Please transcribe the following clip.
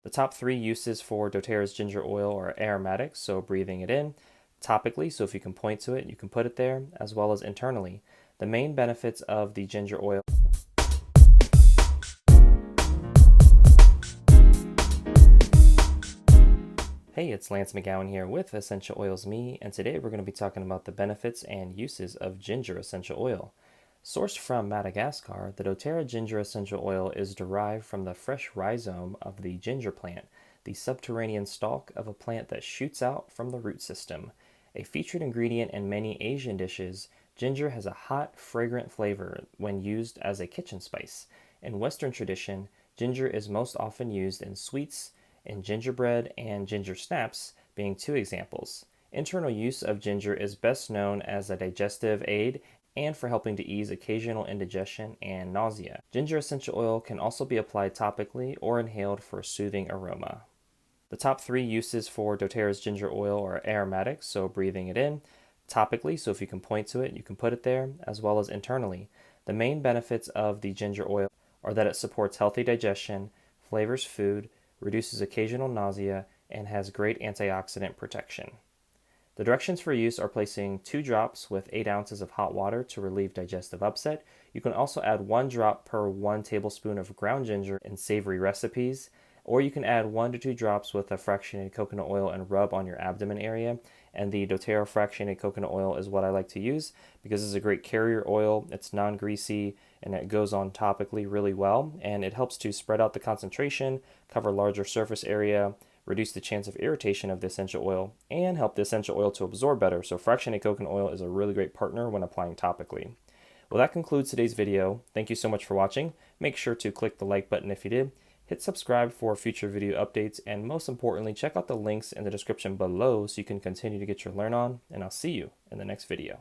The top three uses for Doterra's ginger oil are aromatic, so breathing it in, topically, so if you can point to it, you can put it there, as well as internally. The main benefits of the ginger oil. Hey, it's Lance McGowan here with Essential Oils Me, and today we're going to be talking about the benefits and uses of ginger essential oil. Sourced from Madagascar, the Doterra ginger essential oil is derived from the fresh rhizome of the ginger plant, the subterranean stalk of a plant that shoots out from the root system. A featured ingredient in many Asian dishes, ginger has a hot, fragrant flavor when used as a kitchen spice. In Western tradition, ginger is most often used in sweets, in gingerbread and ginger snaps being two examples. Internal use of ginger is best known as a digestive aid and for helping to ease occasional indigestion and nausea. Ginger essential oil can also be applied topically or inhaled for a soothing aroma. The top three uses for Doterra's ginger oil are aromatic, so breathing it in, topically, so if you can point to it, you can put it there, as well as internally. The main benefits of the ginger oil are that it supports healthy digestion, flavors food, reduces occasional nausea, and has great antioxidant protection. The directions for use are placing 2 drops with 8 ounces of hot water to relieve digestive upset. You can also add 1 drop per 1 tablespoon of ground ginger in savory recipes, or you can add 1 to 2 drops with a fractionated coconut oil and rub on your abdomen area. And the Doterra fractionated coconut oil is what I like to use because it's a great carrier oil, it's non-greasy, and it goes on topically really well, and it helps to spread out the concentration, cover larger surface area, reduce the chance of irritation of the essential oil, and help the essential oil to absorb better. So fractionated coconut oil is a really great partner when applying topically. Well, that concludes today's video. Thank you so much for watching. Make sure to click the like button if you did. Hit subscribe for future video updates, and most importantly, check out the links in the description below so you can continue to get your learn on, and I'll see you in the next video.